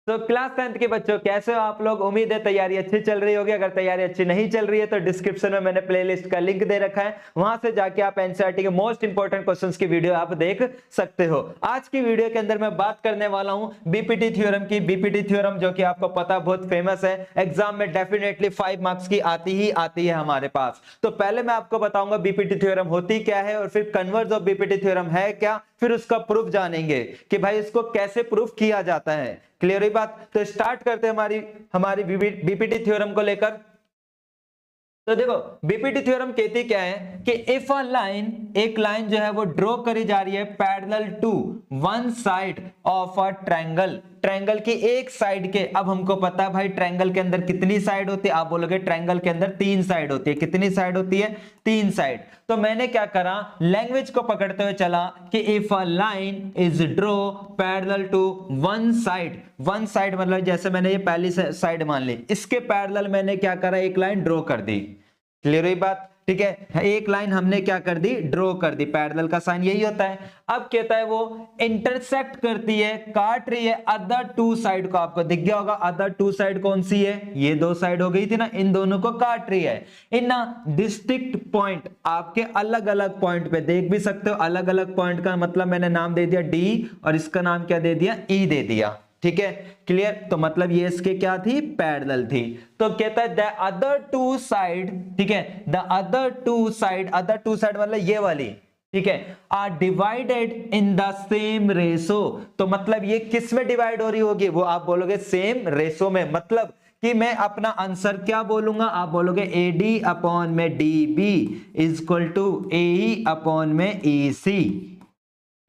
तो class 10th के बच्चों कैसे हो आप लोग। उम्मीद है तैयारी अच्छी चल रही होगी। अगर तैयारी अच्छी नहीं चल रही है तो डिस्क्रिप्शन में मैंने प्लेलिस्ट का लिंक दे रखा है, वहां से जाके आप एनसीईआरटी के मोस्ट इंपोर्टेंट क्वेश्चंस की वीडियो आप देख सकते हो। आज की वीडियो के अंदर मैं बात करने वाला हूं बीपीटी थ्योरम की। बीपीटी थ्योरम जो कि आपको पता बहुत फेमस है, एग्जाम में डेफिनेटली 5 मार्क्स की आती है हमारे पास। तो पहले मैं आपको बताऊंगा बीपीटी थ्योरम होती क्या है और फिर कन्वर्स ऑफ बीपीटी थ्योरम है क्या, फिर उसका प्रूफ जानेंगे कि भाई इसको कैसे प्रूफ किया जाता है। क्लियर हुई बात। तो स्टार्ट करते हैं हमारी बीपीटी थ्योरम को लेकर। तो देखो बीपीटी थ्योरम कहती क्या है कि इफ अ लाइन, एक लाइन जो है वो ड्रॉ करी जा रही है parallel to one side of a triangle, triangle की एक साइड के। अब हमको पता है भाई ट्रायंगल के अंदर कितनी साइड होती है, आप बोलोगे ट्रायंगल के अंदर 3 साइड होती है। कितनी साइड होती है? 3 साइड। तो मैंने क्या करा, लैंग्वेज को पकड़ते हुए चला कि if a line is draw parallel to one side, one side मतलब जैसे मैंने ये पहली साइड मान ली, इसके पैरेलल मैंने क्या करा, एक लाइन ड्रॉ कर दी। क्लियर हुई बात? ठीक है, एक लाइन हमने क्या कर दी, ड्रॉ कर दी। पैरेलल का साइन यही होता है। अब कहता है वो इंटरसेक्ट करती है, काट रही है अदर टू साइड को। आपको दिख गया होगा अदर टू साइड कौन सी है, ये 2 साइड हो गई थी ना, इन दोनों को काट रही है इन ना डिस्टिंक्ट पॉइंट। आपके अलग अलग पॉइंट पे देख भी सकते हो। अलग अलग पॉइंट का मतलब मैंने नाम दे दिया डी और इसका नाम क्या दे दिया, ई दे दिया। ठीक है, क्लियर। तो मतलब ये इसके क्या थी, पैरेलल थी। तो कहता है द अदर टू साइड, ठीक है, the other two side, other two side मतलब ये वाली, ठीक है, are divided in the same ratio. तो मतलब ये किस में डिवाइड हो रही होगी, वो आप बोलोगे सेम रेशो में। मतलब कि मैं अपना आंसर क्या बोलूंगा, आप बोलोगे AD अपॉन में DB is equal to AE upon में EC।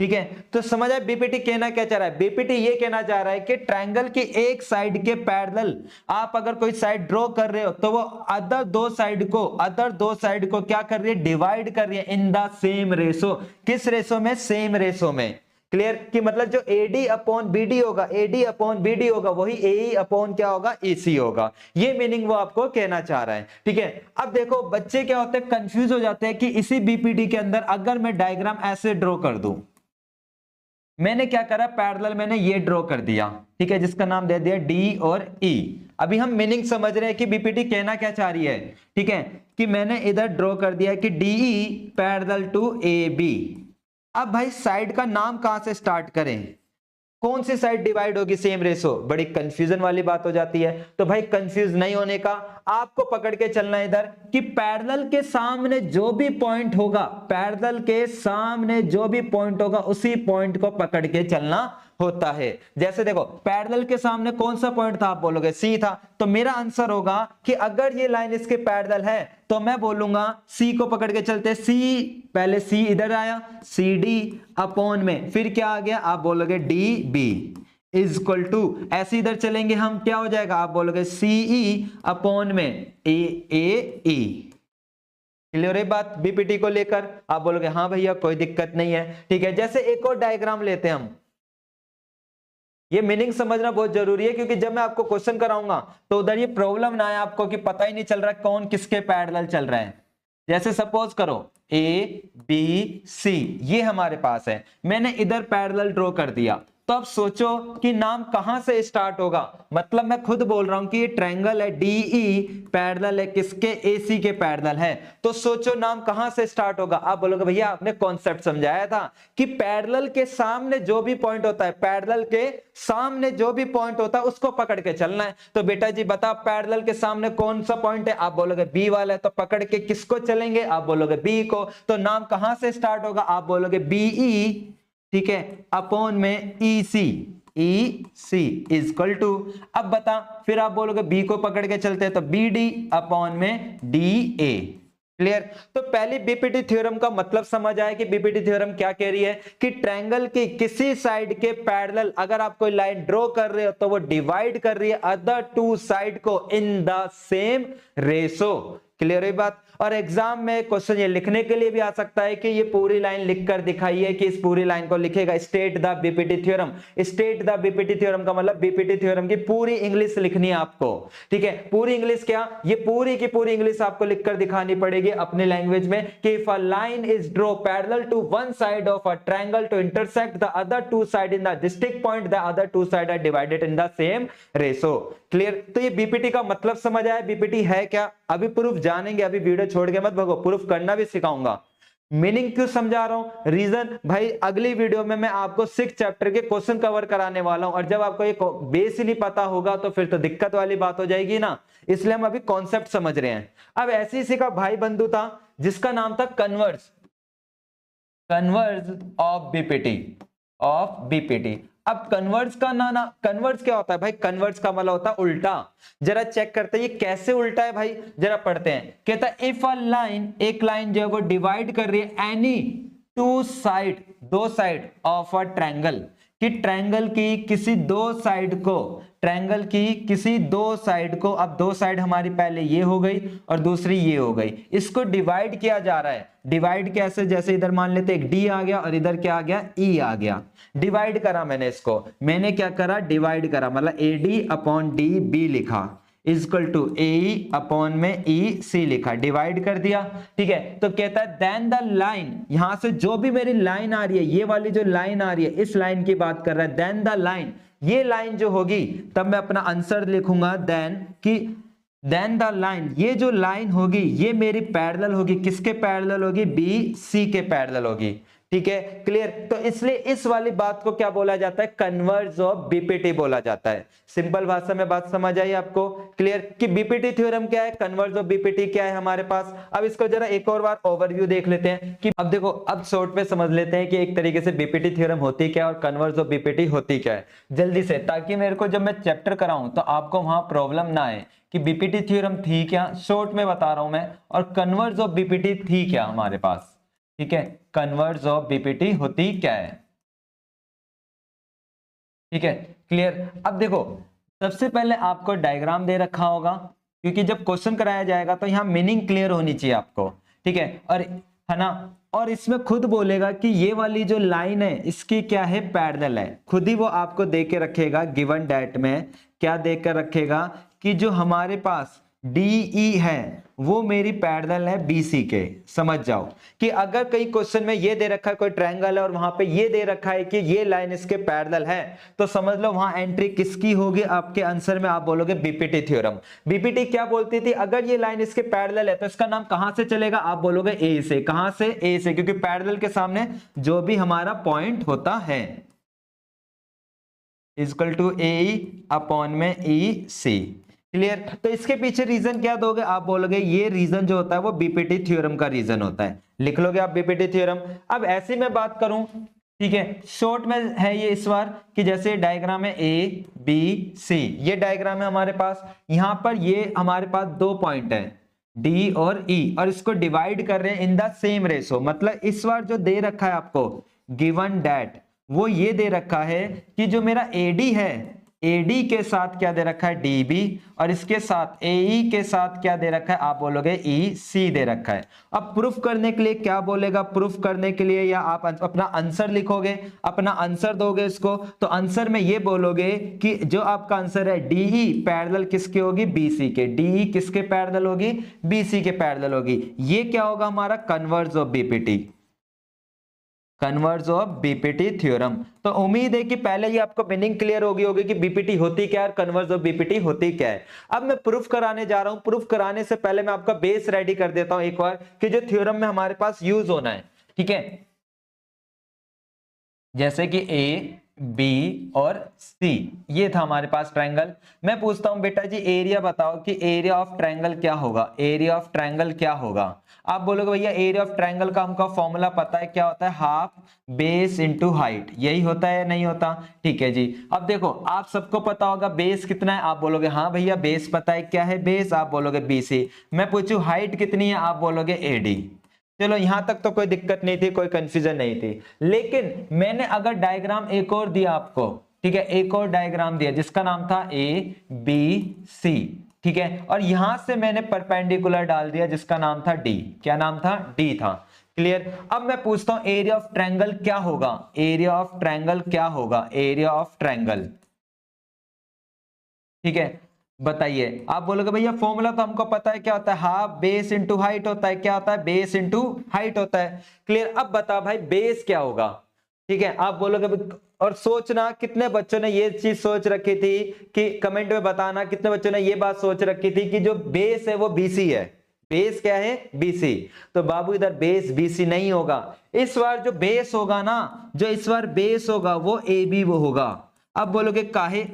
ठीक है, तो समझ आए बीपीटी कहना क्या चाह रहा है। बीपीटी ये कहना चाह रहा है कि ट्रायंगल की एक साइड के पैरेलल आप अगर कोई साइड ड्रॉ कर रहे हो तो वो अदर दो साइड को क्या कर रही है, डिवाइड कर रही है इन द सेम रेशो। किस रेशो में, सेम रेशो में। क्लियर, कि मतलब जो AD अपॉन BD होगा, AD अपॉन BD होगा, वही AE अपॉन क्या होगा, EC होगा। ये मीनिंग वो आपको कहना चाह रहा है। ठीक है, अब देखो बच्चे क्या होते हैं, कंफ्यूज हो जाते हैं कि इसी बीपीटी के अंदर अगर मैं डायग्राम ऐसे ड्रॉ कर दूं, मैंने क्या करा, पैरेलल मैंने ये ड्रॉ कर दिया, ठीक है, जिसका नाम दे दिया डी और ई। अभी हम मीनिंग समझ रहे हैं कि बीपीटी कहना क्या चाह रही है। ठीक है, कि मैंने इधर ड्रॉ कर दिया कि DE parallel to A B. अब भाई साइड का नाम कहां से स्टार्ट करें, कौन सी साइड डिवाइड होगी सेम रेशो, बड़ी कंफ्यूजन वाली बात हो जाती है। तो भाई कंफ्यूज नहीं होने का, आपको पकड़ के चलना है इधर कि पैरेलल के सामने जो भी पॉइंट होगा, पैरेलल के सामने जो भी पॉइंट होगा उसी पॉइंट को पकड़ के चलना होता है। जैसे देखो पैरेलल के सामने कौन सा पॉइंट था, आप बोलोगे सी था। तो मेरा आंसर होगा कि अगर ये लाइन इसके पैरेलल है तो मैं बोलूंगा सी को पकड़ के चलते, सी पहले सी इधर आया, सी डी अपॉन में फिर क्या आ गया, आप बोलोगे D B is equal to, ऐसे इधर चलेंगे हम, क्या हो जाएगा, आप बोलोगे सीई अपॉन में ए ए ई। क्लियर है बात बीपीटी को लेकर? आप बोलोगे हाँ भैया कोई दिक्कत नहीं है। ठीक है, जैसे एक और डायग्राम लेते हैं हम। ये मीनिंग समझना बहुत जरूरी है क्योंकि जब मैं आपको क्वेश्चन कराऊंगा तो उधर ये प्रॉब्लम ना आए आपको कि पता ही नहीं चल रहा कौन किसके पैरेलल चल रहा है। जैसे सपोज करो ABC ये हमारे पास है, मैंने इधर पैरेलल ड्रॉ कर दिया। तो अब सोचो कि नाम कहां से स्टार्ट होगा। मतलब मैं खुद बोल रहा हूं कि ये ट्रायंगल है DE, पैरेलल है किसके, AC के पैरेलल है। तो सोचो नाम कहां से स्टार्ट होगा। आप बोलोगे भैया आपने कॉन्सेप्ट समझाया था कि पैरेलल के सामने जो भी पॉइंट होता है, पैरेलल के सामने जो भी पॉइंट होता है उसको पकड़ के चलना है। तो बेटा जी बता पैरेलल के सामने कौन सा पॉइंट है, आप बोलोगे B वाला है। तो पकड़ के किसको चलेंगे, आप बोलोगे B को। तो नाम कहां से स्टार्ट होगा, आप बोलोगे BE, ठीक है, अपॉन में EC, EC is equal to, अब बता फिर आप बोलोगे B को पकड़ के चलते हैं तो BD अपॉन में DA। क्लियर? तो पहली बीपीटी थ्योरम का मतलब समझ आया कि बीपीटी थ्योरम क्या कह रही है कि ट्रायंगल की किसी साइड के पैरेलल अगर आप कोई लाइन ड्रॉ कर रहे हो तो वो डिवाइड कर रही है अदर टू साइड को इन द सेम रेशो। क्लियर हुई बात। और एग्जाम में क्वेश्चन ये लिखने के लिए भी आ सकता है कि ये पूरी लाइन लिखकर दिखाइए, कि इस पूरी लाइन को लिखेगा state the BPT theorem. State the BPT theorem का मतलब बीपीटी थ्योरम की पूरी इंग्लिश लिखनी है आपको, ठीक है। पूरी इंग्लिश क्या, ये पूरी की पूरी इंग्लिश आपको लिखकर दिखानी पड़ेगी अपनी लैंग्वेज में कि if a line is draw parallel to one side of a triangle to intersect the other two side in the distinct point, the other two side are divided in the same ratio. Clear. तो ये BPT का मतलब समझ आया, BPT है क्या। अभी proof जानेंगे, अभी वीडियो छोड़ के मत भागो, प्रूफ करना भी सिखाऊंगा। मीनिंग क्यों समझा रहा हूं, रीजन भाई अगली वीडियो में मैं आपको 6 चैप्टर के क्वेश्चन कवर कराने वाला हूं, और जब आपको ये बेस ही नहीं पता होगा तो फिर तो दिक्कत वाली बात हो जाएगी ना, इसलिए हम अभी कॉन्सेप्ट समझ रहे हैं। अब ऐसे ही का भाई बंधु था जिसका नाम था कन्वर्ज ऑफ बीपीटी। अब कन्वर्ज का ना कन्वर्ज क्या होता है भाई, कन्वर्ज का मतलब होता है उल्टा। जरा चेक करते हैं ये कैसे उल्टा है भाई, जरा पढ़ते हैं। कहता है इफ अ लाइन, एक लाइन जो है वो डिवाइड कर रही है एनी टू साइड, दो साइड ऑफ अ ट्रायंगल, कि ट्रायंगल की किसी दो साइड को, ट्रायंगल की किसी दो साइड को, अब दो साइड हमारी पहले ये हो गई और दूसरी ये हो गई, इसको डिवाइड किया जा रहा है। डिवाइड कैसे, जैसे इधर मान लेते एक डी आ गया और इधर क्या आ गया, ई आ गया। डिवाइड करा मैंने इसको, मैंने क्या करा, डिवाइड करा, मतलब A D upon D B लिखा इक्वल टू ए अपॉन में ई सी लिखा, डिवाइड कर दिया, ठीक है। तो कहता है देन द लाइन, यहां से जो भी मेरी लाइन आ रही है, ये वाली जो लाइन आ रही है, इस लाइन की बात कर रहा है, देन द लाइन, ये लाइन जो होगी, तब मैं अपना आंसर लिखूंगा देन, कि देन द लाइन, ये जो लाइन होगी ये मेरी पैरेलल होगी, किसके पैरेलल होगी, बी सी के पैरेलल होगी, ठीक है। क्लियर। तो इसलिए इस वाली बात को क्या बोला जाता है, कन्वर्ज ऑफ बीपीटी बोला जाता है। सिंपल भाषा में बात समझ आई आपको, क्लियर, कि बीपीटी थ्योरम क्या है, कन्वर्ज ऑफ बीपीटी क्या है हमारे पास। अब इसको जरा एक और बार ओवरव्यू देख लेते हैं कि अब देखो, अब शॉर्ट में समझ लेते हैं कि एक तरीके से बीपीटी थ्योरम होती क्या और कन्वर्ज ऑफ बीपीटी होती क्या है, जल्दी से, ताकि मेरे को जब मैं चैप्टर कराऊं तो आपको वहां प्रॉब्लम ना आए कि बीपीटी थ्योरम थी क्या। शॉर्ट में बता रहा हूं मैं, और कन्वर्ज ऑफ बीपीटी थी क्या हमारे पास, ठीक है। कन्वर्ज ऑफ बीपीटी होती क्या है, ठीक है, क्लियर। अब देखो, सबसे पहले आपको डायग्राम दे रखा होगा, क्योंकि जब क्वेश्चन कराया जाएगा तो यहां मीनिंग क्लियर होनी चाहिए आपको, ठीक है, और है ना। और इसमें खुद बोलेगा कि ये वाली जो लाइन है इसकी क्या है, पैरेलल है, खुद ही वो आपको दे के रखेगा गिवन डेट में, क्या देकर रखेगा कि जो हमारे पास DE है वो मेरी पैरेलल है BC के। समझ जाओ कि अगर कई क्वेश्चन में ये दे रखा है कोई ट्रायंगल है और वहां पे ये दे रखा है कि ये लाइन इसके पैरेलल है, तो समझ लो वहां एंट्री किसकी होगी, आपके आंसर में आप बोलोगे बीपीटी थ्योरम। बीपीटी क्या बोलती थी, अगर ये लाइन इसके पैरेलल है तो इसका नाम कहां से चलेगा, आप बोलोगे ए से। कहां से, ए से, क्योंकि पैरेलल के सामने जो भी हमारा पॉइंट होता है इक्वल टू ए अपॉन में ई सी। क्लियर। तो इसके पीछे रीजन क्या दोगे, आप बोलोगे ये रीजन जो होता है वो बीपीटी थ्योरम का रीजन होता है, लिख लोगे आप बीपीटी थ्योरम। अब ऐसे मैं बात करूं, ठीक है, शॉर्ट में है ये इस बार, कि जैसे डायग्राम है ए बी सी, ये डायग्राम है हमारे पास, यहां पर ये हमारे पास दो पॉइंट है डी और ई, और इसको डिवाइड कर रहे हैं इन द सेम रेशो। मतलब इस बार जो दे रखा है आपको गिवन डेट, वो ये दे रखा है कि जो मेरा एडी है, एडी के साथ क्या दे रखा है, डीबी, और इसके साथ एई के साथ क्या दे रखा है, आप बोलोगे ईसी दे रखा है। अब प्रूफ करने के लिए क्या बोलेगा, प्रूफ करने के लिए या आप अपना आंसर लिखोगे, अपना आंसर दोगे इसको, तो आंसर में ये बोलोगे कि जो आपका आंसर है डीई पैरेलल किसके होगी, बीसी के। डीई किसके पैरेलल होगी, बीसी के पैरेलल होगी। ये क्या होगा हमारा, converse of BPT, converse of BPT theorem. तो उम्मीद है कि पहले ही आपको मीनिंग क्लियर होगी कि बीपीटी होती क्या है और कन्वर्ज ऑफ बीपीटी होती क्या है। अब मैं प्रूफ कराने जा रहा हूं। प्रूफ कराने से पहले मैं आपका बेस रेडी कर देता हूं एक बार, कि जो थ्योरम में हमारे पास यूज होना है, ठीक है। जैसे कि ए बी और सी, ये था हमारे पास ट्रायंगल। मैं पूछता हूं बेटा जी एरिया बताओ कि एरिया ऑफ ट्रायंगल क्या होगा, एरिया ऑफ ट्रायंगल क्या होगा। आप बोलोगे भैया एरिया ऑफ ट्रायंगल का हमको फॉर्मूला पता है, क्या होता है, हाफ बेस इंटू हाइट, यही होता है, नहीं होता, ठीक है जी। अब देखो आप सबको पता होगा बेस कितना है, आप बोलोगे हाँ भैया बेस पता है, क्या है बेस, आप बोलोगे BC। मैं पूछूं हाइट कितनी है, आप बोलोगे AD। चलो यहां तक तो कोई दिक्कत नहीं थी, कोई कंफ्यूजन नहीं थी। लेकिन मैंने अगर डायग्राम एक और दिया आपको, ठीक है, एक और डायग्राम दिया जिसका नाम था ABC, ठीक है, और यहां से मैंने परपेंडिकुलर डाल दिया जिसका नाम था डी। क्या नाम था? डी था। क्लियर। अब मैं पूछता हूं एरिया ऑफ ट्रायंगल क्या होगा? एरिया ऑफ ट्रायंगल क्या होगा? एरिया ऑफ ट्रायंगल, ठीक है, बताइए। आप बोलोगे भैया फॉर्मूला तो हमको पता है, क्या होता है? हाफ बेस इंटू हाइट होता है। क्या होता है? बेस इंटू हाइट होता है। क्लियर। अब बता भाई बेस क्या होगा? ठीक है, आप बोलोगे, और सोचना कितने बच्चों ने ये चीज सोच रखी थी, कि कमेंट में बताना कितने बच्चों ने ये बात सोच रखी थी कि जो बेस है वो बीसी है। बेस क्या है? बीसी। तो बाबू इधर बेस बीसी नहीं होगा। इस बार जो बेस होगा ना, जो इस बार बेस होगा वो ए बी वो होगा। अब बोलोगे काहे?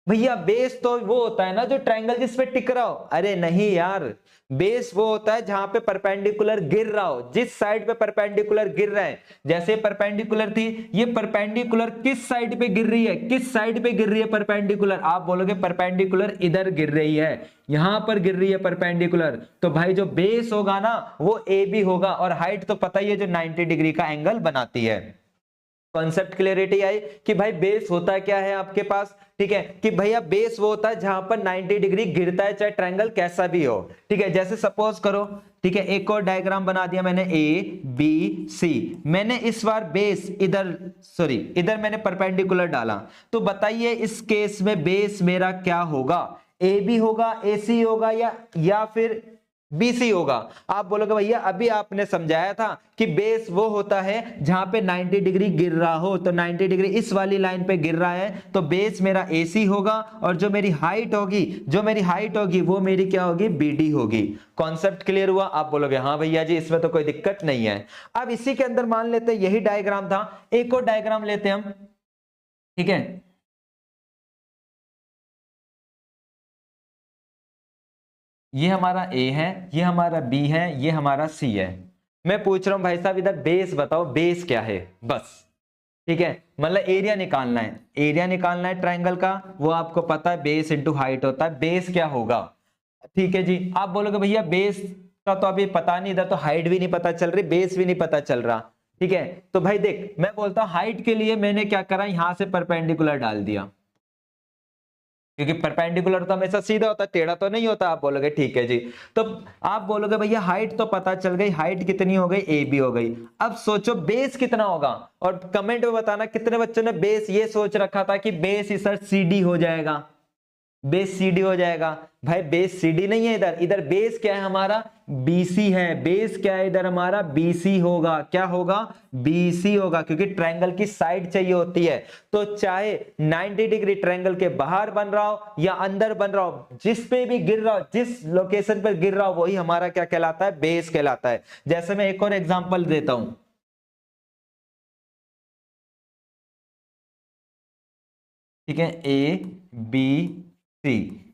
भैया बेस तो वो होता है ना जो ट्रायंगल जिस पे टिक रहा हो। अरे नहीं यार, बेस वो होता है जहां पे परपेंडिकुलर गिर रहा हो, जिस साइड पे परपेंडिकुलर गिर रहा है। जैसे परपेंडिकुलर थी, ये परपेंडिकुलर किस साइड पे गिर रही है? किस साइड पे गिर रही है परपेंडिकुलर? आप बोलोगे परपेंडिकुलर इधर गिर रही है, यहां पर गिर रही है परपेंडिकुलर। तो भाई जो बेस होगा ना वो ए बी होगा, और हाइट तो पता ही है जो 90 डिग्री का एंगल बनाती है। कॉन्सेप्ट क्लियरिटी आई कि भाई बेस होता क्या है आपके पास? ठीक है, कि भैया बेस वो होता है जहां पर 90 डिग्री गिरता है, चाहे ट्रायंगल कैसा भी हो। ठीक है, जैसे सपोज करो, ठीक है, एक और डायग्राम बना दिया मैंने, ए बी सी। मैंने इस बार बेस इधर, सॉरी इधर मैंने परपेंडिकुलर डाला। तो बताइए इस केस में बेस मेरा क्या होगा? ए बी होगा, ए सी होगा, या फिर बीसी होगा? आप बोलोगे भैया अभी आपने समझाया था कि बेस वो होता है जहां पे 90 डिग्री गिर रहा हो। तो 90 डिग्री इस वाली लाइन पे गिर रहा है, तो बेस मेरा एसी होगा, और जो मेरी हाइट होगी वो मेरी क्या होगी? बीडी होगी। कॉन्सेप्ट क्लियर हुआ? आप बोलोगे हाँ भैया जी, इसमें तो कोई दिक्कत नहीं है। अब इसी के अंदर मान लेते हैं यही डायग्राम था, एक और डायग्राम लेते हैं हम। ठीक है, ये हमारा ए है, ये हमारा बी है, ये हमारा सी है। मैं पूछ रहा हूं भाई साहब इधर बेस बताओ, बेस क्या है? बस। ठीक है, मतलब एरिया निकालना है, एरिया निकालना है ट्रायंगल का, वो आपको पता है बेस इंटू हाइट होता है। बेस क्या होगा? ठीक है जी। आप बोलोगे भैया बेस का तो अभी पता नहीं, इधर तो हाइट भी नहीं पता चल रही, बेस भी नहीं पता चल रहा। ठीक है, तो भाई देख मैं बोलता हूं हाइट के लिए मैंने क्या करा, यहां से परपेंडिकुलर डाल दिया, क्योंकि परपेंडिकुलर तो हमेशा सीधा होता है, टेढ़ा तो नहीं होता। आप बोलोगे ठीक है जी। तो आप बोलोगे भैया हाइट तो पता चल गई, हाइट कितनी हो गई? ए बी हो गई। अब सोचो बेस कितना होगा, और कमेंट में बताना कितने बच्चों ने बेस ये सोच रखा था कि बेस इस सी डी हो जाएगा, बेस सीडी हो जाएगा। भाई बेस सीडी नहीं है, इधर इधर बेस क्या है हमारा? बीसी है। बेस क्या है इधर हमारा? बीसी होगा। क्या होगा? बीसी होगा, क्योंकि ट्रायंगल की साइड चाहिए होती है। तो चाहे 90 डिग्री ट्रायंगल के बाहर बन रहा हो या अंदर बन रहा हो, जिस पे भी गिर रहा हो, जिस लोकेशन पर गिर रहा हो, वही हमारा क्या कहलाता है? बेस कहलाता है। जैसे मैं एक और एग्जांपल देता हूं, ठीक है, ए बी सी।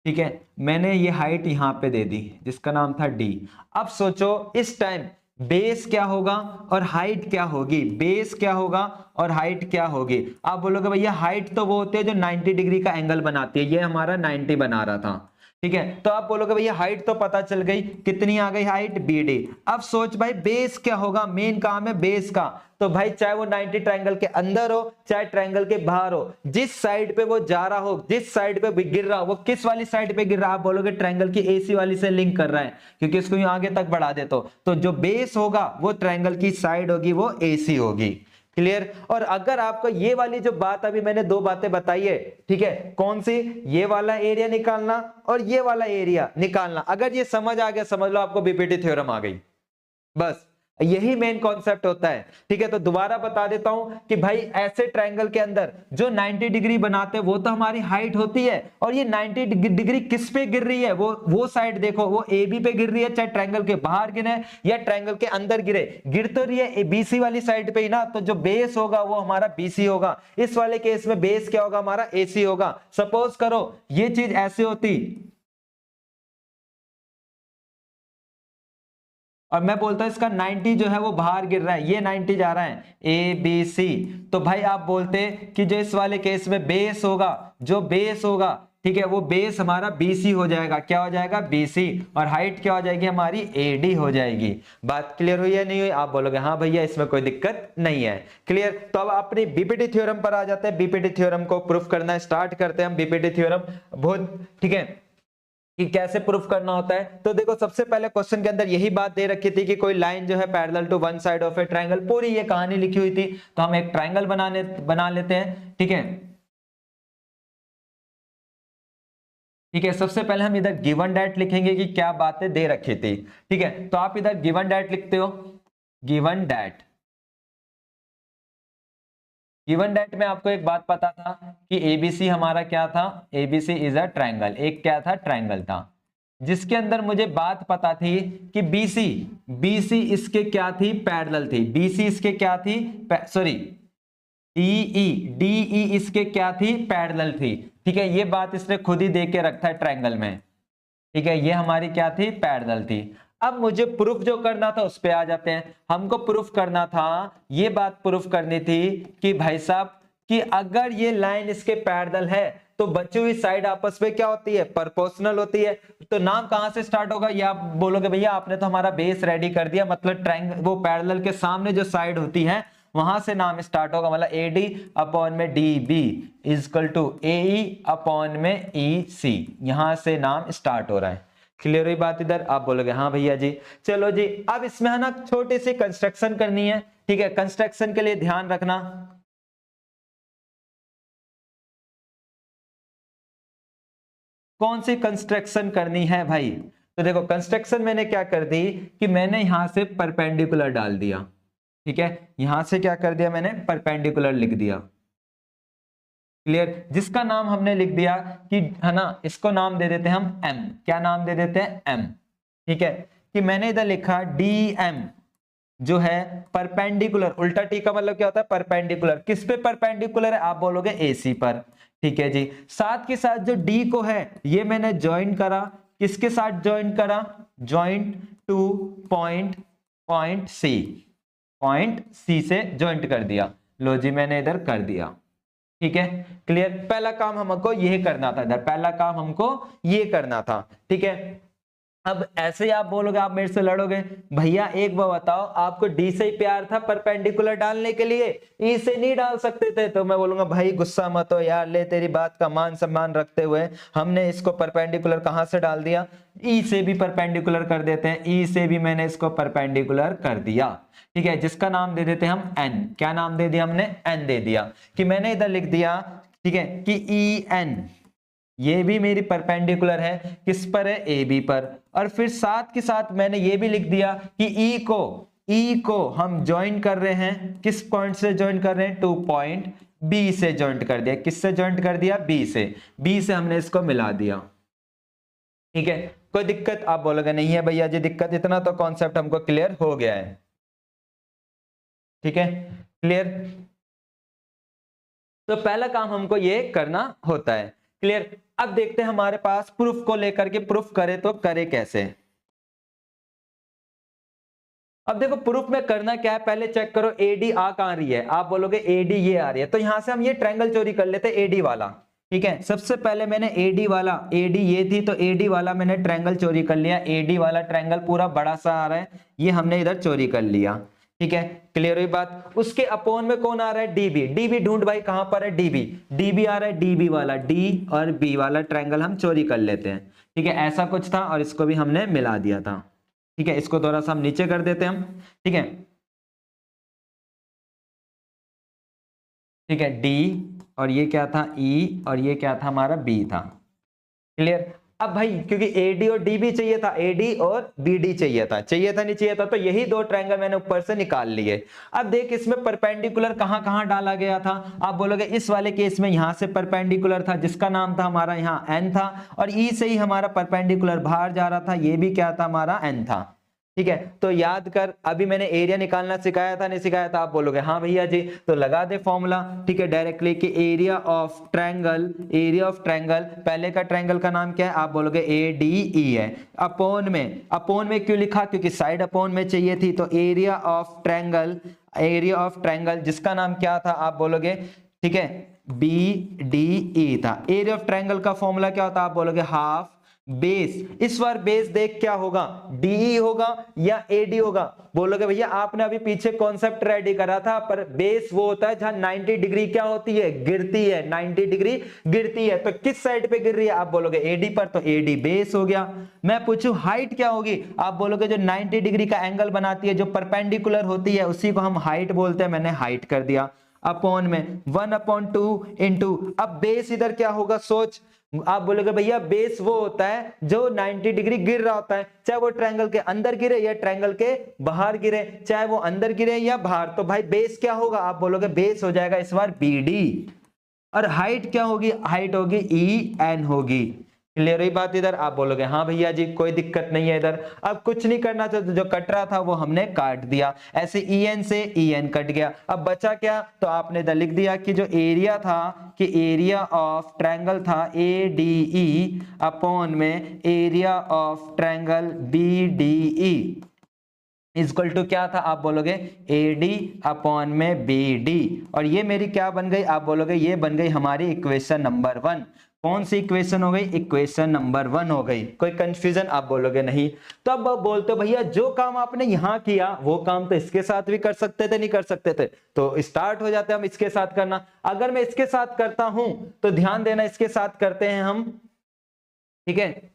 ठीक है, मैंने ये हाइट यहां पे दे दी जिसका नाम था डी। अब सोचो इस टाइम बेस क्या होगा और हाइट क्या होगी? बेस क्या होगा और हाइट क्या होगी? आप बोलोगे भैया हाइट तो वो होती है जो 90 डिग्री का एंगल बनाती है, ये हमारा 90 बना रहा था। ठीक है, तो आप बोलोगे भैया हाइट तो पता चल गई, कितनी आ गई हाइट? बीडी। अब सोच भाई बेस क्या होगा? मेन काम है बेस का। तो भाई चाहे वो 90 ट्रायंगल के अंदर हो चाहे ट्रायंगल के बाहर हो, जिस साइड पे वो जा रहा हो, जिस साइड पे गिर रहा हो, वो किस वाली साइड पे गिर रहा है? आप बोलोगे ट्रायंगल की एसी वाली से लिंक कर रहा है, क्योंकि इसको यूं आगे तक बढ़ा देता हूं। तो जो बेस होगा वो ट्रायंगल की साइड होगी, वो एसी होगी। क्लियर? और अगर आपको ये वाली जो बात अभी मैंने दो बातें बताई है, ठीक है, कौन सी? ये वाला एरिया निकालना और ये वाला एरिया निकालना, अगर ये समझ आ गया समझ लो आपको बीपीटी थ्योरम आ गई। बस यही मेन कॉन्सेप्ट होता है। ठीक है, तो दोबारा बता देता हूं कि भाई ऐसे ट्रायंगल के अंदर जो 90 डिग्री बनाते हैं वो तो हमारी हाइट होती है, और ये 90 डिग्री किस पे गिर रही है? वो साइड देखो, वो ए बी पे गिर रही है, चाहे ट्रायंगल के बाहर गिरे या ट्रायंगल के अंदर गिरे, गिर तो रही है बीसी वाली साइड पे ही ना। तो जो बेस होगा वो हमारा बीसी होगा। इस वाले केस में बेस क्या होगा हमारा? एसी होगा। सपोज करो ये चीज ऐसे होती और मैं बोलता हूं इसका 90 जो है वो बाहर गिर रहा है, ये 90 जा रहा है ए बी सी, तो भाई आप बोलते कि जो इस वाले केस में बेस होगा, जो बेस होगा, ठीक है, वो बेस हमारा बीसी हो जाएगा। क्या हो जाएगा? बीसी। और हाइट क्या हो जाएगी हमारी? एडी हो जाएगी। बात क्लियर हुई है नहीं हुई? आप बोलोगे हाँ भैया इसमें कोई दिक्कत नहीं है। क्लियर? तो अब अपनी बीपीटी थ्योरम पर आ जाते हैं। बीपीटी थ्योरम को प्रूफ करना स्टार्ट करते हैं हम। बीपीटी थ्योरम बहुत, ठीक है, कि कैसे प्रूफ करना होता है। तो देखो सबसे पहले क्वेश्चन के अंदर यही बात दे रखी थी कि कोई लाइन जो है parallel to one side of a triangle, पूरी ये कहानी लिखी हुई थी। तो हम एक ट्रायंगल बना लेते हैं, ठीक है। ठीक है, सबसे पहले हम इधर गिवन डेट लिखेंगे कि क्या बातें दे रखी थी, ठीक है। तो आप इधर गिवन डेट लिखते हो, गिवन डेट। गिवन डेट में आपको एक बात पता था कि एबीसी हमारा क्या था, एबीसी इज अ ट्रायंगल, एक क्या था, ट्रायंगल था, जिसके अंदर मुझे बात पता थी कि बीसी, बीसी इसके क्या थी, पैरेलल थी। बीसी इसके क्या थी, सॉरी डीई, डीई इसके क्या थी, पैरेलल थी। ठीक है, ये बात इसने खुद ही दे के रखा है ट्रायंगल में। ठीक है, ये हमारी क्या थी, पैरेलल थी। अब मुझे प्रूफ जो करना था उस पे आ जाते हैं। हमको प्रूफ करना था, ये बात प्रूफ करनी थी कि भाई साहब कि अगर ये लाइन इसके पैरेलल है तो बची हुई साइड आपस में क्या होती है, प्रोपोर्शनल होती है। तो नाम कहां से स्टार्ट होगा, ये आप बोलोगे भैया आपने तो हमारा बेस रेडी कर दिया, मतलब ट्रायंगल वो पैरेलल के सामने जो साइड होती है वहां से नाम स्टार्ट होगा, मतलब AD अपॉन में DB is equal to AE upon में EC, यहां से नाम स्टार्ट हो रहा है। क्लियर हुई बात इधर, आप बोलोगे हाँ भैया जी। चलो जी, अब इसमें है ना छोटी सी कंस्ट्रक्शन करनी है, ठीक है। कंस्ट्रक्शन के लिए ध्यान रखना, कौन सी कंस्ट्रक्शन करनी है भाई। तो देखो कंस्ट्रक्शन मैंने क्या कर दी कि मैंने यहां से परपेंडिकुलर डाल दिया, ठीक है। यहां से क्या कर दिया मैंने, परपेंडिकुलर लिख दिया। क्लियर, जिसका नाम हमने लिख दिया कि है ना, इसको नाम दे देते हैं हम M। क्या नाम दे देते हैं, M। ठीक है, कि मैंने इधर लिखा DM जो है परपेंडिकुलर, उल्टा टी का मतलब क्या होता है, परपेंडिकुलर। किस पे परपेंडिकुलर है, आप बोलोगे AC पर। ठीक है जी, साथ के साथ जो D को है ये मैंने ज्वाइन करा, किसके साथ ज्वाइन करा, ज्वाइंट टू पॉइंट C से ज्वाइंट कर दिया। लो जी, मैंने इधर कर दिया। ठीक है, क्लियर। पहला काम हमको ये करना था, इधर पहला काम हमको ये करना था, ठीक है। अब ऐसे ही आप बोलोगे, आप मेरे से लड़ोगे, भैया एक बार बताओ, आपको डी से ही प्यार था परपेंडिकुलर डालने के लिए, ई से नहीं डाल सकते थे। तो मैं बोलूंगा भाई गुस्सा मत हो यार, ले तेरी बात का मान सम्मान रखते हुए हमने इसको परपेंडिकुलर कहां से डाल दिया, ई से भी परपेंडिकुलर कर देते हैं। ई से भी मैंने इसको परपेंडिकुलर कर दिया, ठीक है, जिसका नाम दे देते हैं हम एन। क्या नाम दे दिया हमने, एन दे दिया। कि मैंने इधर लिख दिया, ठीक है, कि ई एन ये भी मेरी परपेंडिकुलर है, किस पर है, ए बी पर। और फिर साथ के साथ मैंने ये भी लिख दिया कि ई को हम ज्वाइन कर रहे हैं, किस पॉइंट से ज्वाइन कर रहे हैं, टू पॉइंट बी से ज्वाइंट कर दिया। किससे ज्वाइंट कर दिया, बी से हमने इसको मिला दिया। ठीक है, कोई दिक्कत, आप बोलोगे नहीं है भैया जी दिक्कत, इतना तो कॉन्सेप्ट हमको क्लियर हो गया है। ठीक है, क्लियर। तो पहला काम हमको ये करना होता है, क्लियर। अब देखते हैं हमारे पास प्रूफ को लेकर के, प्रूफ करे तो करे कैसे। अब देखो प्रूफ में करना क्या है, पहले चेक करो AD आ कहां रही है, आप बोलोगे AD ये आ रही है, तो यहां से हम ये ट्रायंगल चोरी कर लेते हैं AD वाला। ठीक है, सबसे पहले मैंने AD ये थी तो AD वाला मैंने ट्रायंगल चोरी कर लिया। AD वाला ट्रायंगल पूरा बड़ा सा आ रहा है, ये हमने इधर चोरी कर लिया। ठीक है, क्लियर हुई बात। उसके अपोन में कौन आ रहा है, DB ढूंढ भाई कहां पर है, DB आ रहा है, DB वाला, D और B वाला ट्रायंगल हम चोरी कर लेते हैं। ठीक है, ऐसा कुछ था और इसको भी हमने मिला दिया था। ठीक है, इसको थोड़ा सा हम नीचे कर देते हैं हम। ठीक है, ठीक है, D और ये क्या था, E और ये क्या था हमारा, B था। क्लियर। अब भाई क्योंकि AD और DB चाहिए था, AD और BD चाहिए था नहीं चाहिए था, तो यही दो ट्रायंगल मैंने ऊपर से निकाल लिए। अब देख इसमें परपेंडिकुलर कहां कहां डाला गया था, आप बोलोगे इस वाले केस में यहां से परपेंडिकुलर था, जिसका नाम था हमारा यहाँ N था, और E से ही हमारा परपेंडिकुलर बाहर जा रहा था, ये भी क्या था हमारा N था। ठीक है, तो याद कर, अभी मैंने एरिया निकालना सिखाया था नहीं सिखाया था, आप बोलोगे हाँ भैया जी, तो लगा दे फॉर्मूला। ठीक है, डायरेक्टली कि एरिया ऑफ ट्रायंगल, पहले का ट्रायंगल का नाम क्या है, आप बोलोगे ADE है। अपोन में क्यों लिखा, क्योंकि साइड अपोन में चाहिए थी, तो एरिया ऑफ ट्रायंगल जिसका नाम क्या था, आप बोलोगे, ठीक है, BDE था। एरिया ऑफ ट्रायंगल का फॉर्मूला क्या होता है, आप बोलोगे हाफ बेस, इस बार बेस देख क्या होगा, डीई होगा या एडी होगा। बोलोगे भैया आपने अभी पीछे कॉन्सेप्ट रेडी करा था, पर बेस वो होता है जहां 90 डिग्री क्या होती है, गिरती है, 90 डिग्री गिरती है। तो किस साइड पे गिर रही है, आप बोलोगे एडी पर, तो एडी बेस हो गया। मैं पूछूं हाइट क्या होगी, आप बोलोगे जो 90 डिग्री का एंगल बनाती है, जो परपेंडिकुलर होती है, उसी को हम हाइट बोलते हैं। मैंने हाइट कर दिया, अपॉन में 1/2 इंटू, अब बेस इधर क्या होगा सोच। आप बोलोगे भैया बेस वो होता है जो 90 डिग्री गिर रहा होता है, चाहे वो ट्रायंगल के अंदर गिरे या ट्रायंगल के बाहर गिरे, चाहे वो अंदर गिरे या बाहर। तो भाई बेस क्या होगा, आप बोलोगे बेस हो जाएगा इस बार बीडी। और हाइट क्या होगी, हाइट होगी ई एन होगी। क्लियर हुई बात इधर, आप बोलोगे हाँ भैया जी कोई दिक्कत नहीं है इधर। अब कुछ नहीं करना चाहिए, जो कट रहा था वो हमने काट दिया, ऐसे ई एन से ई एन कट गया। अब बचा क्या, तो आपने इधर लिख दिया कि जो एरिया था, कि एरिया ऑफ ट्रायंगल था ए डी ई अपॉन में area of triangle B D E equal to क्या था, आप बोलोगे ए डी अपॉन में बी डी। और ये मेरी क्या बन गई, आप बोलोगे ये बन गई हमारी इक्वेशन नंबर 1। कौन सी इक्वेशन हो गई, इक्वेशन नंबर 1 हो गई। कोई कंफ्यूजन, आप बोलोगे नहीं। तो अब बोलते हो भैया जो काम आपने यहां किया वो काम तो इसके साथ भी कर सकते थे, नहीं कर सकते थे। तो स्टार्ट हो जाते हैं हम इसके साथ करना। अगर मैं इसके साथ करता हूं तो ध्यान देना, इसके साथ करते हैं हम, ठीक है।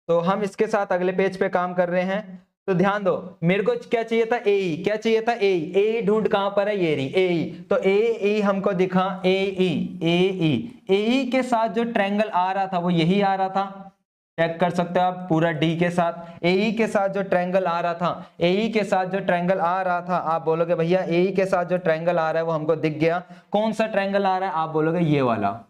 तो हम इसके साथ अगले पेज पे काम कर रहे हैं। तो ध्यान दो, मेरे को क्या चाहिए था, ए, क्या चाहिए था, ए ढूंढ कहां पर है, ये रही ए। तो ए हमको दिखा, ए के साथ जो ट्रायंगल आ रहा था वो यही आ रहा था। चेक कर सकते हो आप पूरा डी के साथ, ए के साथ जो ट्रायंगल आ रहा था, ए के साथ जो ट्रायंगल आ रहा था, आप बोलोगे भैया ए के साथ जो ट्रायंगल आ रहा है वो हमको दिख गया। कौन सा ट्रायंगल आ रहा है, आप बोलोगे ये वाला।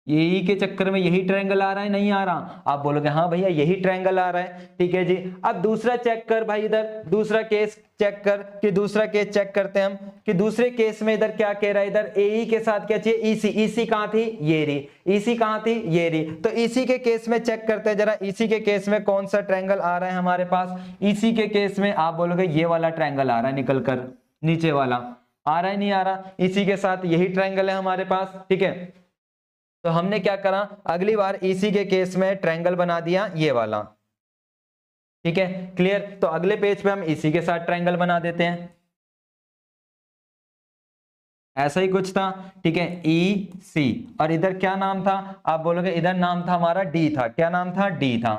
यही के चक्कर में यही ट्रायंगल आ रहा है, नहीं आ रहा, आप बोलोगे हाँ भैया यही ट्रायंगल आ रहा है, ठीक है जी। अब दूसरा चेक कर भाई, इधर दूसरा केस चेक कर, कि दूसरा केस चेक करते हैं हम, कि दूसरे केस में इधर क्या कह रहा है, इधर ए के साथ क्या चाहिए, ईसी। ईसी कहां थी, ये रही, ईसी कहां थी, ये रही। तो ईसी के केस में चेक करते हैं जरा, ईसी के केस में कौन सा ट्रायंगल आ रहा है हमारे पास। ईसी के केस में आप बोलोगे ये वाला ट्रायंगल आ रहा है, निकल कर नीचे वाला आ रहा है, नहीं आ रहा, इसी के साथ यही ट्रायंगल है हमारे पास, ठीक है। तो हमने क्या करा, अगली बार इसी के केस में ट्रायंगल बना दिया ये वाला, ठीक है, क्लियर। तो अगले पेज पे हम इसी के साथ ट्रायंगल बना देते हैं, ऐसा ही कुछ था, ठीक है, ई सी। और इधर क्या नाम था, आप बोलोगे इधर नाम था हमारा डी था, क्या नाम था, डी था,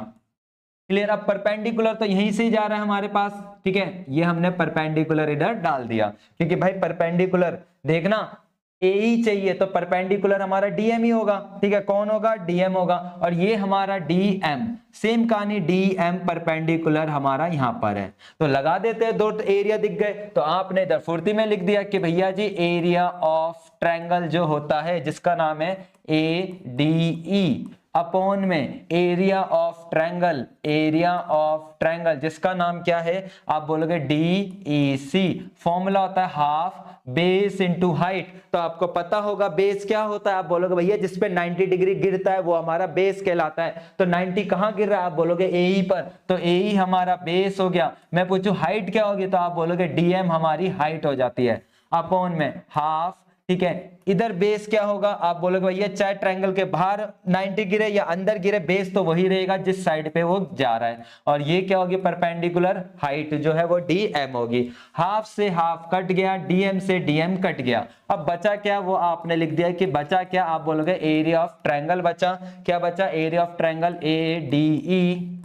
क्लियर। अब परपेंडिकुलर तो यहीं से ही जा रहा है हमारे पास, ठीक है, ये हमने परपेंडिकुलर इधर डाल दिया, क्योंकि भाई परपेंडिकुलर देखना ए ही चाहिए, तो परपेंडिकुलर हमारा डीएम ही होगा, ठीक है, कौन होगा, डीएम होगा। और ये हमारा डीएम, सेम कहानी, डीएम परपेंडिकुलर हमारा यहाँ पर है, तो लगा देते हैं, दो एरिया दिख गए। तो आपने इधर फुर्ती में लिख दिया कि भैया जी एरिया ऑफ ट्रायंगल जो होता है, जिसका नाम है ए डी ई अपॉन में area of triangle, area of triangle जिसका नाम क्या है, आप बोलोगे डी ई सी। फॉर्मूला होता है हाफ बेस इंटू हाइट। तो आपको पता होगा बेस क्या होता है, आप बोलोगे भैया जिसपे 90 डिग्री गिरता है वो हमारा बेस कहलाता है। तो 90 कहां गिर रहा है, आप बोलोगे ए पर, तो ए हमारा बेस हो गया। मैं पूछूं हाइट क्या होगी, तो आप बोलोगे डीएम हमारी हाइट हो जाती है, अपॉन में हाफ, ठीक है। इधर बेस क्या होगा, आप बोलोगे भैया चाहे ट्रायंगल के बाहर 90 गिरे या अंदर गिरे, बेस तो वही रहेगा जिस साइड पे वो जा रहा है। और ये क्या होगी, परपेंडिकुलर हाइट जो है वो डीएम होगी। हाफ से हाफ कट गया, डीएम से डीएम कट गया। अब बचा क्या, वो आपने लिख दिया कि बचा क्या, आप बोलोगे एरिया ऑफ ट्रायंगल बचा। क्या बचा, area of triangle A D E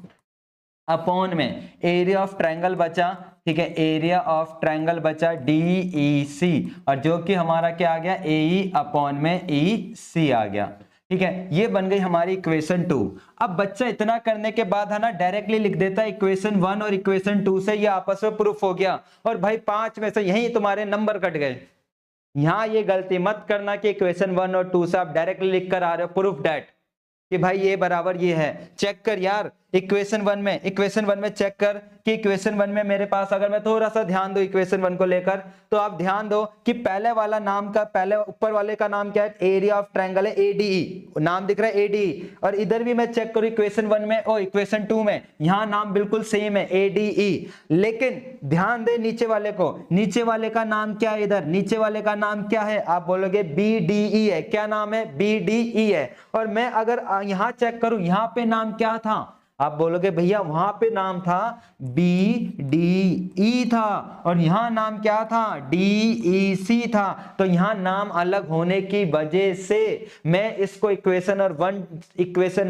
upon में एरिया ऑफ ट्रायंगल बचा, ठीक है, एरिया ऑफ ट्रायंगल बचा DEC, और जो कि हमारा क्या आ गया, AE अपॉन में EC आ गया, ठीक है। ये बन गई हमारी इक्वेशन 2। अब बच्चा इतना करने के बाद है ना डायरेक्टली लिख देता है इक्वेशन 1 और इक्वेशन 2 से ये आपस में प्रूफ हो गया, और भाई 5 में से यही तुम्हारे नंबर कट गए। यहां ये गलती मत करना कि इक्वेशन 1 और 2 से आप डायरेक्टली लिख कर आ रहे हो प्रूफ दैट कि भाई ये बराबर ये है। चेक कर यार, इक्वेशन वन में चेक कर कि इक्वेशन वन में मेरे पास, अगर मैं थोड़ा सा ध्यान दूं इक्वेशन वन को लेकर, तो आप ध्यान दो कि पहले वाला नाम का, पहले ऊपर वाले का नाम क्या है, एरिया ऑफ ट्रायंगल है एडीई, नाम दिख रहा है एडीई। और इधर भी मैं चेक करूं इक्वेशन वन में और इक्वेशन टू में, यहां नाम बिल्कुल सेम है एडीई। लेकिन ध्यान दे नीचे वाले को, नीचे वाले का नाम क्या है, इधर नीचे वाले का नाम क्या है, आप बोलोगे बीडीई है। क्या नाम है, बीडीई है। और मैं अगर यहां चेक करूं, यहां पे नाम क्या था, आप बोलोगे भैया वहां पे नाम था BDE था और यहां नाम क्या था, DEC था। तो यहां नाम अलग होने की वजह से मैं इसको इक्वेशन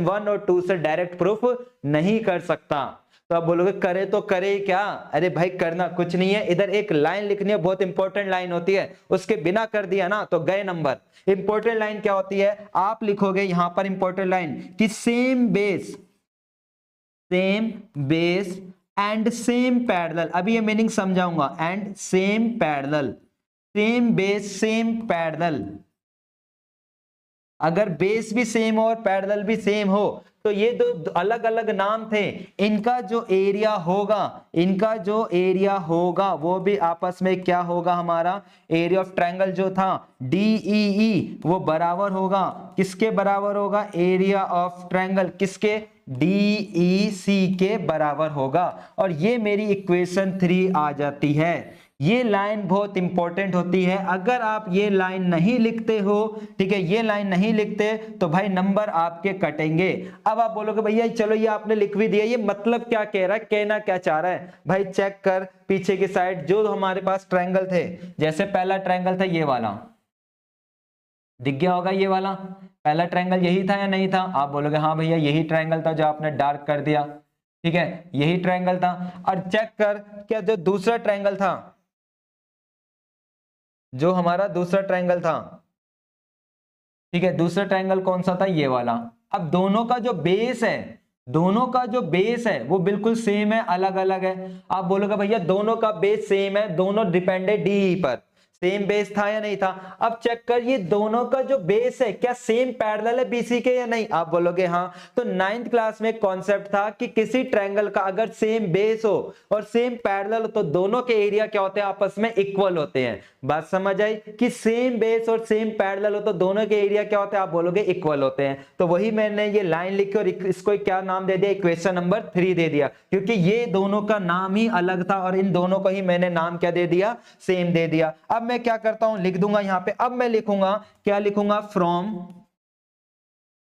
वन और टू से डायरेक्ट प्रूफ नहीं कर सकता। तो आप बोलोगे करे तो करे क्या, अरे भाई करना कुछ नहीं है, इधर एक लाइन लिखनी है, बहुत इंपॉर्टेंट लाइन होती है, उसके बिना कर दिया ना तो गए नंबर। इंपॉर्टेंट लाइन क्या होती है, आप लिखोगे यहां पर इंपॉर्टेंट लाइन कि same base and same parallel. अभी ये मीनिंग समझाऊंगा, and same parallel, same base same parallel. अगर बेस भी सेम हो और पैरेलल भी सेम हो तो ये दो अलग अलग नाम थे, इनका जो एरिया होगा वो भी आपस में क्या होगा, हमारा एरिया ऑफ ट्रायंगल जो था DEE वो बराबर होगा, किसके बराबर होगा, एरिया ऑफ ट्रायंगल किसके, DEC के बराबर होगा। और ये मेरी इक्वेशन 3 आ जाती है। ये लाइन बहुत इंपॉर्टेंट होती है, अगर आप ये लाइन नहीं लिखते हो, ठीक है, ये लाइन नहीं लिखते तो भाई नंबर आपके कटेंगे। अब आप बोलोगे भैया चलो ये आपने लिख भी दिया, ये मतलब क्या कह रहा है, कहना क्या चाह रहा है, भाई चेक कर पीछे की साइड जो हमारे पास ट्रायंगल थे, जैसे पहला ट्रायंगल था ये वाला, दिख गया होगा ये वाला, पहला ट्रायंगल यही था या नहीं था, आप बोलोगे हाँ भैया यही ट्रायंगल था जो आपने डार्क कर दिया, ठीक है यही ट्रायंगल था। और चेक कर क्या जो दूसरा ट्रायंगल था, जो हमारा दूसरा ट्रायंगल था, ठीक है दूसरा ट्रायंगल कौन सा था, ये वाला। अब दोनों का जो बेस है वो बिल्कुल सेम है, अलग अलग है। आप बोलोगे भैया दोनों का बेस सेम है, दोनों डिपेंड है DE पर, सेम बेस था या नहीं था। अब चेक कर ये दोनों का जो बेस है क्या सेम पैरेलल है BC के या नहीं, आप बोलोगे हाँ। तो 9th क्लास में कॉन्सेप्ट था कि किसी ट्रायंगल का अगर सेम बेस हो और सेम पैरेलल हो तो दोनों के एरिया क्या होते हैं, आपस में इक्वल होते हैं। बात समझ आई कि सेम बेस और सेम पैरेलल हो तो दोनों के एरिया क्या होते हैं, आप बोलोगे इक्वल होते हैं। तो वही मैंने ये लाइन लिखी और इसको क्या नाम दे दिया, इक्वेशन नंबर 3 दे दिया, क्योंकि ये दोनों का नाम ही अलग था और इन दोनों को ही मैंने नाम क्या दे दिया, सेम दे दिया। अब मैं क्या करता हूं, लिख दूंगा यहां पे, अब मैं लिखूंगा क्या लिखूंगा, फ्रॉम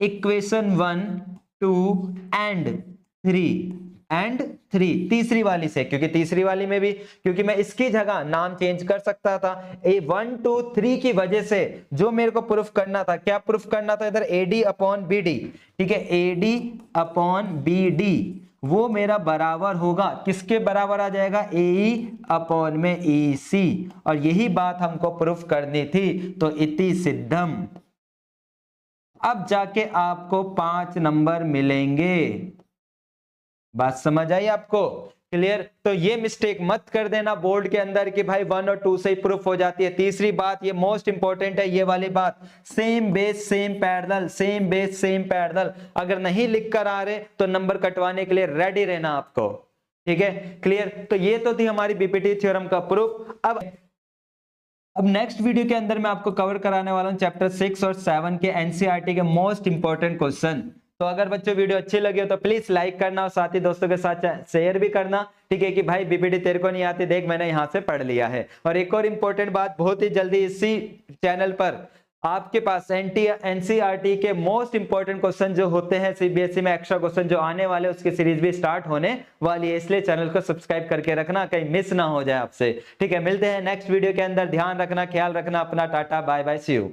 इक्वेशन 1 2 एंड 3 तीसरी वाली से, क्योंकि तीसरी वाली में भी, क्योंकि मैं इसकी जगह नाम चेंज कर सकता था, 1 2 3 की वजह से जो मेरे को प्रूफ करना था, क्या प्रूफ करना था, इधर AD अपॉन BD, ठीक है AD अपॉन BD वो मेरा बराबर होगा, किसके बराबर आ जाएगा, AE अपॉन में EC। और यही बात हमको प्रूफ करनी थी, तो इति सिद्धम। अब जाके आपको 5 नंबर मिलेंगे। बात समझ आई आपको, क्लियर। तो ये मिस्टेक मत कर देना बोर्ड के अंदर कि भाई 1 और 2 से ही प्रूफ हो जाती है। तीसरी बात, ये मोस्ट इंपॉर्टेंट है, ये वाली बात, same base same parallel, same base same parallel. अगर नहीं लिख कर आ रहे तो नंबर कटवाने के लिए रेडी रहना आपको, ठीक है क्लियर। तो ये तो थी हमारी बीपीटी थ्योरम का प्रूफ। अब नेक्स्ट वीडियो के अंदर मैं आपको कवर कराने वाला हूं चैप्टर 6 और 7 के एनसीईआरटी के मोस्ट इंपॉर्टेंट क्वेश्चन। तो अगर बच्चों वीडियो अच्छी लगी हो तो प्लीज लाइक करना और साथ ही दोस्तों के साथ शेयर भी करना, ठीक है कि भाई बीपीटी तेरे को नहीं आती, देख मैंने यहां से पढ़ लिया है। और एक और इंपॉर्टेंट बात, बहुत ही जल्दी इसी चैनल पर आपके पास एनसीईआरटी के मोस्ट इंपॉर्टेंट क्वेश्चन जो होते हैं सीबीएसई में, एक्स्ट्रा क्वेश्चन जो आने वाले उसकी सीरीज भी स्टार्ट होने वाली है, इसलिए चैनल को सब्सक्राइब करके रखना, कहीं मिस ना हो जाए आपसे, ठीक है। मिलते हैं नेक्स्ट वीडियो के अंदर, ध्यान रखना, ख्याल रखना अपना, tata bye bye, see you.